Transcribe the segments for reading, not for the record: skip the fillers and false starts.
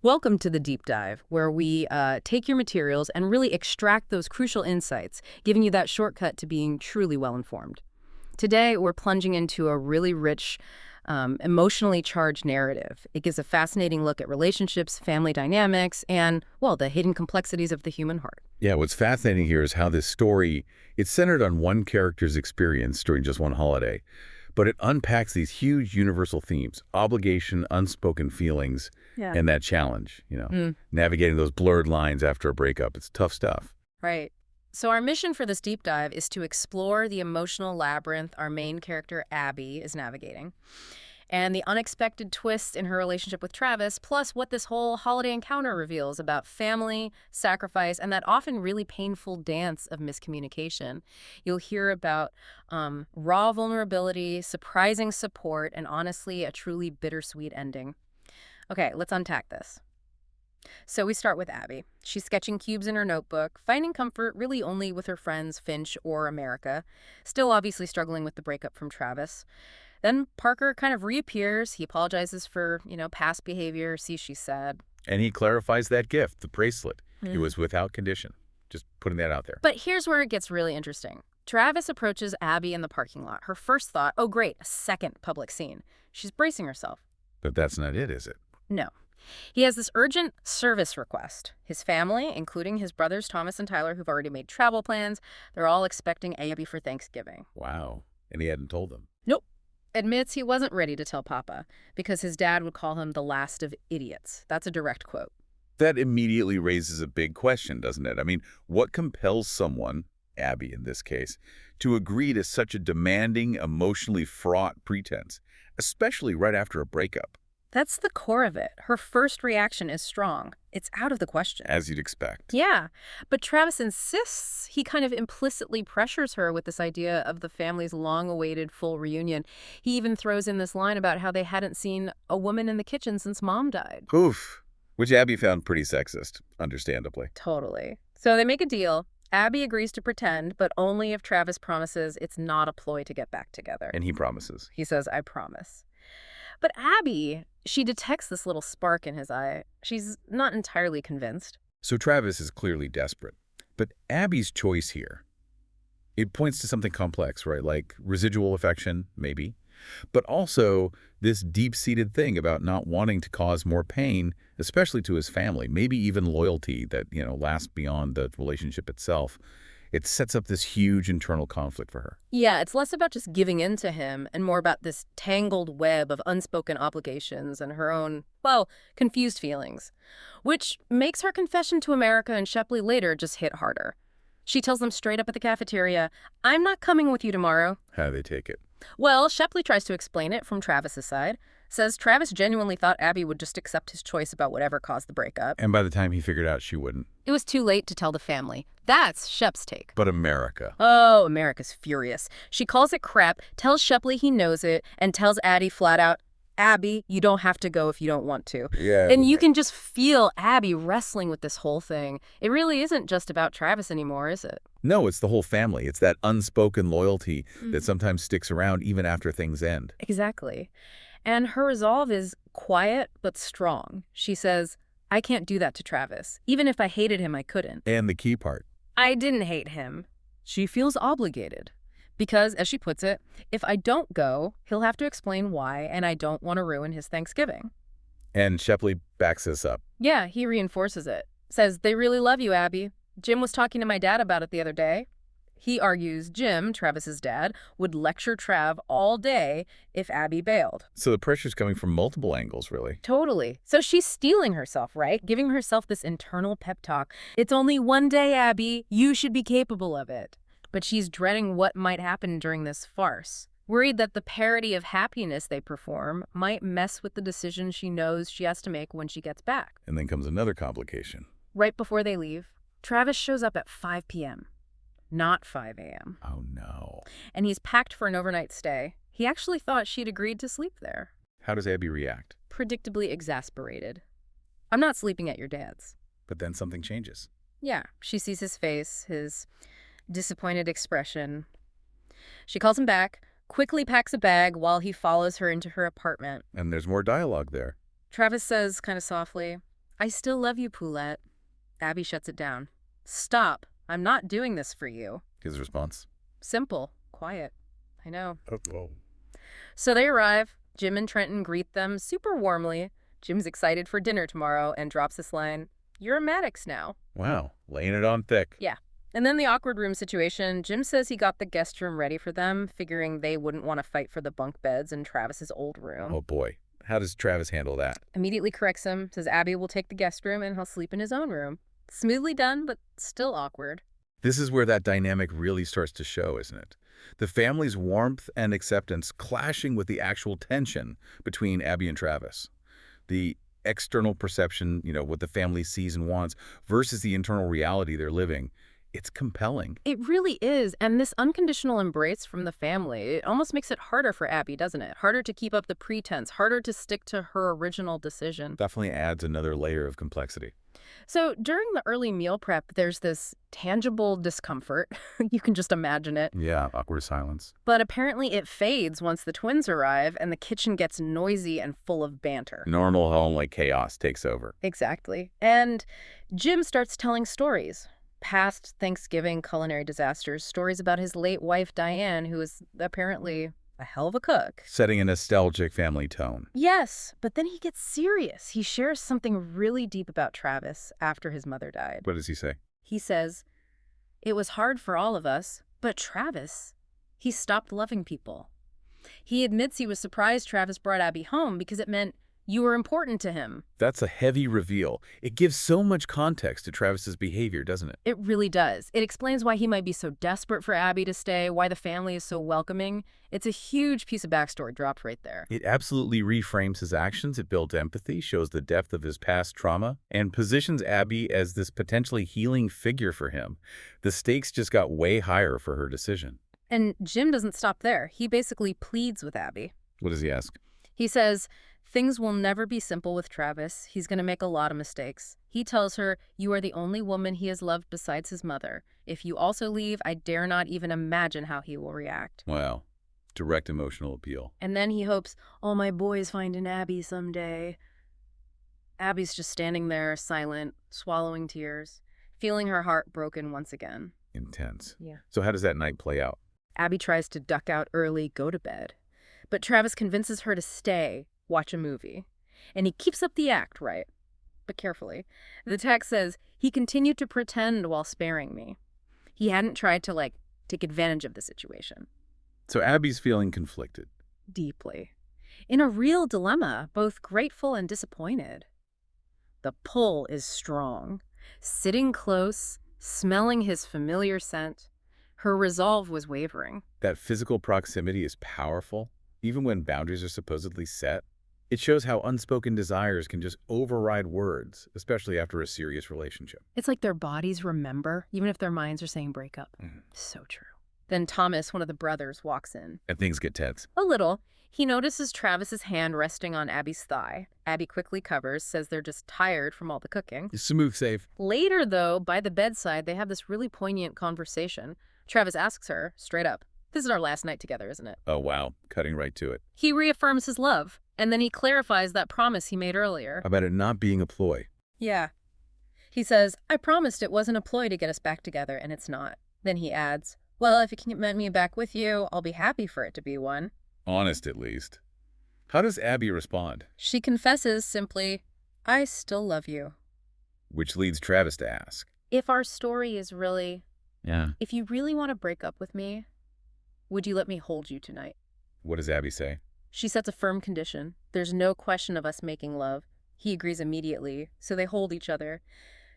Welcome to the deep dive, where we take your materials and really extract those crucial insights, giving you that shortcut to being truly well-informed. Today, we're plunging into a really rich, emotionally charged narrative. It gives a fascinating look at relationships, family dynamics, and, well, the hidden complexities of the human heart. Yeah, what's fascinating here is how this story, it's centered on one character's experience during just one holiday, but it unpacks these huge universal themes: obligation, unspoken feelings, Yeah. and that challenge, Mm, navigating those blurred lines after a breakup. It's tough stuff. right. So our mission for this deep dive is to explore the emotional labyrinth our main character, Abby, is navigating, and the unexpected twists in her relationship with Travis, plus what this whole holiday encounter reveals about family, sacrifice, and that often really painful dance of miscommunication. You'll hear about raw vulnerability, surprising support, and honestly, a truly bittersweet ending. Okay, let's unpack this. So we start with Abby. She's sketching cubes in her notebook, finding comfort really only with her friends Finch or America, still obviously struggling with the breakup from Travis. Then Parker kind of reappears. He apologizes for, past behavior, sees she's sad. And he clarifies that gift, the bracelet. It Mhm. was without condition. Just putting that out there. But here's where it gets really interesting. Travis approaches Abby in the parking lot. Her first thought, oh great, a second public scene. She's bracing herself. But that's not it, is it? No. He has this urgent service request. His family, including his brothers Thomas and Tyler, who've already made travel plans, they're all expecting Abby for Thanksgiving. Wow. And he hadn't told them. Nope. Admits he wasn't ready to tell Papa because his dad would call him the last of idiots. That's a direct quote. That immediately raises a big question, doesn't it? I mean, what compels someone, Abby in this case, to agree to such a demanding, emotionally fraught pretense, especially right after a breakup, That's the core of it. Her first reaction is strong. It's out of the question. as you'd expect? Yeah, but Travis insists. He kind of implicitly pressures her with this idea of the family's long-awaited full reunion. He even throws in this line about how they hadn't seen a woman in the kitchen since Mom died. Oof. Which Abby found pretty sexist, understandably. Totally. So they make a deal. Abby agrees to pretend, but only if Travis promises it's not a ploy to get back together. And he promises. He says, I promise. But Abby, she detects this little spark in his eye. She's not entirely convinced. So Travis is clearly desperate. But Abby's choice here, it points to something complex, right? Like residual affection, maybe. But also this deep-seated thing about not wanting to cause more pain, especially to his family, maybe even loyalty that, lasts beyond the relationship itself. It sets up this huge internal conflict for her. Yeah, it's less about just giving in to him and more about this tangled web of unspoken obligations and her own, well, confused feelings, which makes her confession to America and Shepley later just hit harder. She tells them straight up at the cafeteria, I'm not coming with you tomorrow. How do they take it? Well, Shepley tries to explain it from Travis's side, says Travis genuinely thought Abby would just accept his choice about whatever caused the breakup. And by the time he figured out she wouldn't. It was too late to tell the family. That's Shep's take. But America. Oh, America's furious. She calls it crap, tells Shepley he knows it, and tells Addie flat out, Abby, you don't have to go if you don't want to. Yeah. And you can just feel Abby wrestling with this whole thing. It really isn't just about Travis anymore, is it? No, it's the whole family. It's that unspoken loyalty that sometimes sticks around even after things end. Exactly. And her resolve is quiet but strong. She says, I can't do that to Travis. Even if I hated him, I couldn't. And the key part. I didn't hate him. She feels obligated. Because, as she puts it, if I don't go, he'll have to explain why, and I don't want to ruin his Thanksgiving. And Shepley backs this up. Yeah, he reinforces it. Says, they really love you, Abby. Jim was talking to my dad about it the other day. He argues Jim, Travis's dad, would lecture Trav all day if Abby bailed. So the pressure's coming from multiple angles, really. Totally. So she's steeling herself, right? Giving herself this internal pep talk. It's only one day, Abby. You should be capable of it. But she's dreading what might happen during this farce. Worried that the parody of happiness they perform might mess with the decision she knows she has to make when she gets back. And then comes another complication. Right before they leave, Travis shows up at 5 p.m., not 5 a.m. Oh, no. And he's packed for an overnight stay. He actually thought she'd agreed to sleep there. How does Abby react? Predictably exasperated. I'm not sleeping at your dad's. But then something changes. Yeah, she sees his face, his disappointed expression. She calls him back, quickly packs a bag while he follows her into her apartment. And there's more dialogue there. Travis says, kind of softly, I still love you, Poulette. Abby shuts it down. Stop. I'm not doing this for you. His response? Simple. Quiet. I know. Oh. So they arrive. Jim and Trenton greet them super warmly. Jim's excited for dinner tomorrow and drops this line, "You're a Maddox now." Wow, laying it on thick. Yeah. And then the awkward room situation. Jim says he got the guest room ready for them, figuring they wouldn't want to fight for the bunk beds in Travis's old room. Oh boy. How does Travis handle that? Immediately corrects him, says Abby will take the guest room and he'll sleep in his own room. Smoothly done, but still awkward. This is where that dynamic really starts to show, isn't it? The family's warmth and acceptance clashing with the actual tension between Abby and Travis. The external perception, what the family sees and wants, versus the internal reality they're living. It's compelling. It really is. And this unconditional embrace from the family, it almost makes it harder for Abby, doesn't it? Harder to keep up the pretense, harder to stick to her original decision. Definitely adds another layer of complexity. So during the early meal prep, there's this tangible discomfort. You can just imagine it. Yeah, awkward silence. But apparently it fades once the twins arrive and the kitchen gets noisy and full of banter. Normal home-like chaos takes over. Exactly. And Jim starts telling stories. Past Thanksgiving culinary disasters, stories about his late wife, Diane, who is apparently a hell of a cook. Setting a nostalgic family tone. Yes, but then he gets serious. He shares something really deep about Travis after his mother died. What does he say? He says, "It was hard for all of us, but Travis, he stopped loving people." He admits he was surprised Travis brought Abby home because it meant you were important to him. That's a heavy reveal. It gives so much context to Travis's behavior, doesn't it? It really does. It explains why he might be so desperate for Abby to stay, why the family is so welcoming. It's a huge piece of backstory dropped right there. It absolutely reframes his actions. It builds empathy, shows the depth of his past trauma, and positions Abby as this potentially healing figure for him. The stakes just got way higher for her decision. And Jim doesn't stop there. He basically pleads with Abby. What does he ask? He says, things will never be simple with Travis. He's going to make a lot of mistakes. He tells her, you are the only woman he has loved besides his mother. If you also leave, I dare not even imagine how he will react. Wow. Direct emotional appeal. And then he hopes, all my boys find an Abby someday. Abby's just standing there, silent, swallowing tears, feeling her heart broken once again. Intense. Yeah. So how does that night play out? Abby tries to duck out early, go to bed. But Travis convinces her to stay, watch a movie. And he keeps up the act, right? But carefully. The text says, he continued to pretend while sparing me. He hadn't tried to, take advantage of the situation. So Abby's feeling conflicted. Deeply. In a real dilemma, both grateful and disappointed. The pull is strong. Sitting close, smelling his familiar scent, her resolve was wavering. That physical proximity is powerful, even when boundaries are supposedly set. It shows how unspoken desires can just override words, especially after a serious relationship. It's like their bodies remember, even if their minds are saying break up. So true. Then Thomas, one of the brothers, walks in. And things get tense. A little. He notices Travis's hand resting on Abby's thigh. Abby quickly covers, says they're just tired from all the cooking. Smooth save. Later, though, by the bedside, they have this really poignant conversation. Travis asks her, straight up, this is our last night together, isn't it? Oh, wow. Cutting right to it. He reaffirms his love, and then he clarifies that promise he made earlier. About it not being a ploy. Yeah. He says, I promised it wasn't a ploy to get us back together, and it's not. Then he adds, well, if it can get me back with you, I'll be happy for it to be one. Honest, at least. How does Abby respond? She confesses simply, I still love you. Which leads Travis to ask. If our story is really... Yeah. If you really want to break up with me, would you let me hold you tonight? What does Abby say? She sets a firm condition. There's no question of us making love. He agrees immediately, so they hold each other.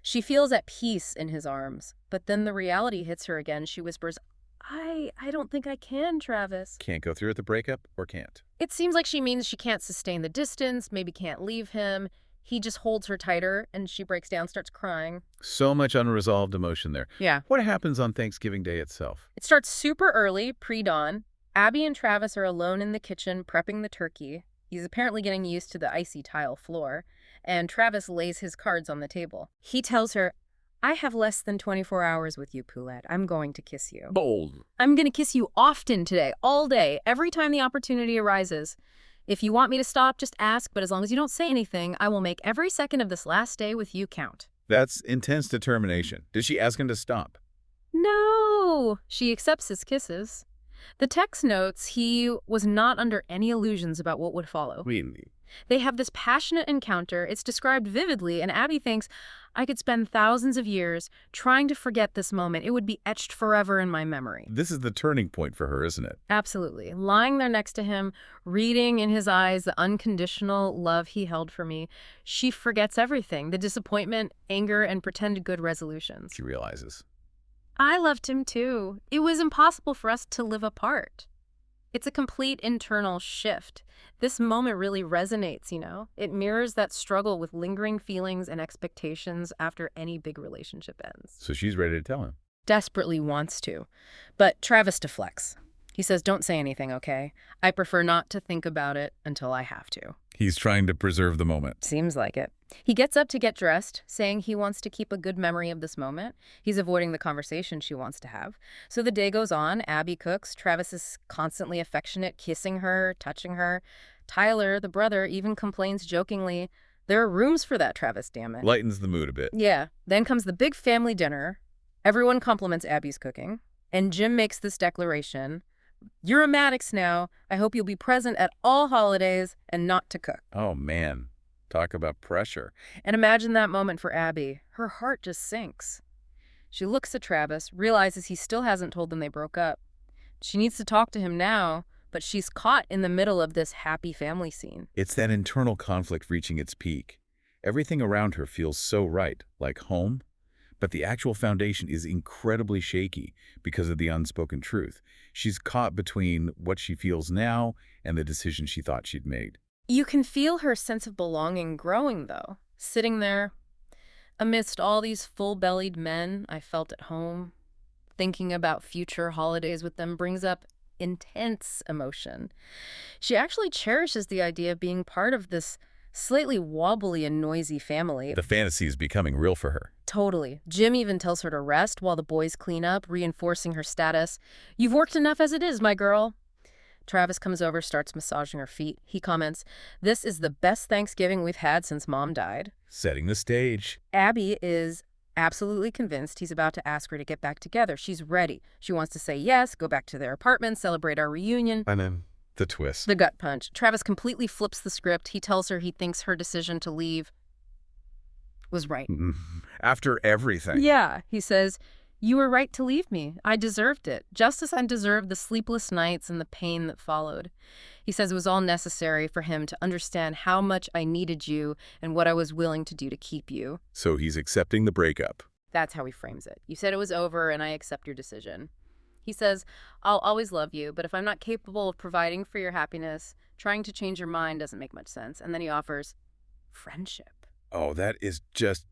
She feels at peace in his arms, but then the reality hits her again. She whispers, I don't think I can, Travis. Can't go through with the breakup or can't? It seems like she means she can't sustain the distance, maybe can't leave him. He just holds her tighter, and she breaks down, starts crying. So much unresolved emotion there. Yeah. What happens on Thanksgiving Day itself? It starts super early, pre-dawn. Abby and Travis are alone in the kitchen prepping the turkey. He's apparently getting used to the icy tile floor, and Travis lays his cards on the table. He tells her, I have less than 24 hours with you, Poulette. I'm going to kiss you. Bold. I'm going to kiss you often today, all day, every time the opportunity arises. If you want me to stop, just ask, but as long as you don't say anything, I will make every second of this last day with you count. That's intense determination. Did she ask him to stop? No! She accepts his kisses. The text notes he was not under any illusions about what would follow. Really? They have this passionate encounter. It's described vividly, and Abby thinks, I could spend thousands of years trying to forget this moment. It would be etched forever in my memory. This is the turning point for her, isn't it? Absolutely. Lying there next to him, reading in his eyes the unconditional love he held for me, she forgets everything, the disappointment, anger, and pretended good resolutions. She realizes. I loved him too. It was impossible for us to live apart. It's a complete internal shift. This moment really resonates, you know? It mirrors that struggle with lingering feelings and expectations after any big relationship ends. So she's ready to tell him. Desperately wants to. But Travis deflects. He says, don't say anything, okay? I prefer not to think about it until I have to. He's trying to preserve the moment. Seems like it. He gets up to get dressed, saying he wants to keep a good memory of this moment. He's avoiding the conversation she wants to have. So the day goes on. Abby cooks. Travis is constantly affectionate, kissing her, touching her. Tyler, the brother, even complains jokingly, there are rooms for that, Travis, damn it. Lightens the mood a bit. Yeah. Then comes the big family dinner. Everyone compliments Abby's cooking. And Jim makes this declaration. You're a Maddox now. I hope you'll be present at all holidays and not to cook. Oh, man. Talk about pressure. And imagine that moment for Abby. Her heart just sinks. She looks at Travis, realizes he still hasn't told them they broke up. She needs to talk to him now, but she's caught in the middle of this happy family scene. It's that internal conflict reaching its peak. Everything around her feels so right, like home, but the actual foundation is incredibly shaky because of the unspoken truth. She's caught between what she feels now and the decision she thought she'd made. You can feel her sense of belonging growing, though. Sitting there, amidst all these full-bellied men I felt at home, thinking about future holidays with them brings up intense emotion. She actually cherishes the idea of being part of this slightly wobbly and noisy family. The fantasy is becoming real for her. Totally. Jim even tells her to rest while the boys clean up, reinforcing her status. You've worked enough as it is, my girl. Travis comes over, starts massaging her feet. He comments, this is the best Thanksgiving we've had since Mom died. Setting the stage. Abby is absolutely convinced he's about to ask her to get back together. She's ready. She wants to say yes, go back to their apartment, celebrate our reunion. And then the twist. The gut punch. Travis completely flips the script. He tells her he thinks her decision to leave was right. After everything. Yeah, he says, you were right to leave me. I deserved it, just as I deserved the sleepless nights and the pain that followed. He says it was all necessary for him to understand how much I needed you and what I was willing to do to keep you. So he's accepting the breakup. That's how he frames it. You said it was over and I accept your decision. He says, I'll always love you, but if I'm not capable of providing for your happiness, trying to change your mind doesn't make much sense. And then he offers friendship. Oh, that is just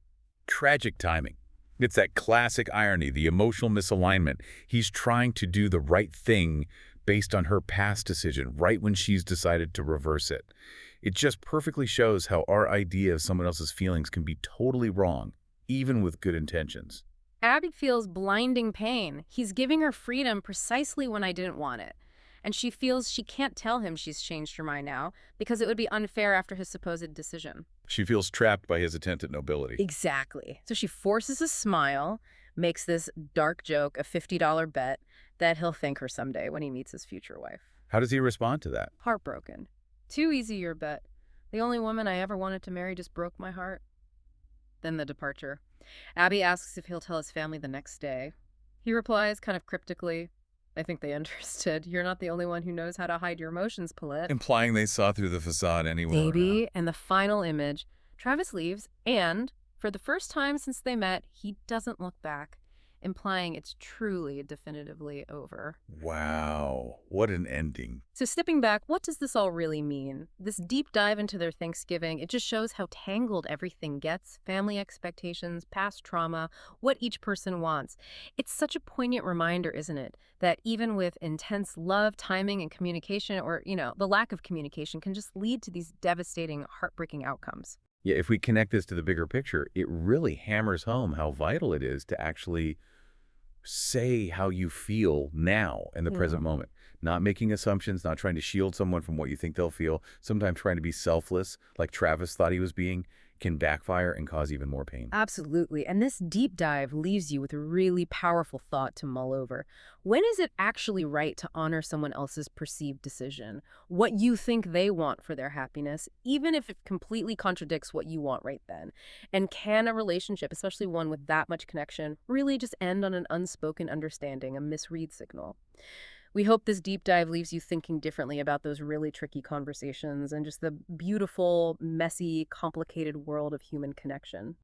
tragic timing. It's that classic irony, the emotional misalignment. He's trying to do the right thing based on her past decision, right when she's decided to reverse it. It just perfectly shows how our idea of someone else's feelings can be totally wrong, even with good intentions. Abby feels blinding pain. He's giving her freedom precisely when I didn't want it. And she feels she can't tell him she's changed her mind now because it would be unfair after his supposed decision. She feels trapped by his attempt at nobility. Exactly. So she forces a smile, makes this dark joke, a $50 bet, that he'll thank her someday when he meets his future wife. How does he respond to that? Heartbroken. Too easy your bet. The only woman I ever wanted to marry just broke my heart. Then the departure. Abby asks if he'll tell his family the next day. He replies kind of cryptically, I think they understood. You're not the only one who knows how to hide your emotions, Paulette. Implying they saw through the facade anyway. Maybe. And the final image, Travis leaves, and for the first time since they met, he doesn't look back, implying it's truly definitively over. Wow, what an ending. So stepping back, what does this all really mean? This deep dive into their Thanksgiving, it just shows how tangled everything gets. Family expectations, past trauma, what each person wants. It's such a poignant reminder, isn't it? That even with intense love, timing, and communication, or, the lack of communication can just lead to these devastating, heartbreaking outcomes. Yeah, if we connect this to the bigger picture, it really hammers home how vital it is to actually say how you feel now in the present moment. Not making assumptions, not trying to shield someone from what you think they'll feel, sometimes trying to be selfless, like Travis thought he was being, can backfire and cause even more pain. Absolutely. And this deep dive leaves you with a really powerful thought to mull over. When is it actually right to honor someone else's perceived decision? What you think they want for their happiness, even if it completely contradicts what you want right then? And can a relationship, especially one with that much connection, really just end on an unspoken understanding, a misread signal? We hope this deep dive leaves you thinking differently about those really tricky conversations and just the beautiful, messy, complicated world of human connection.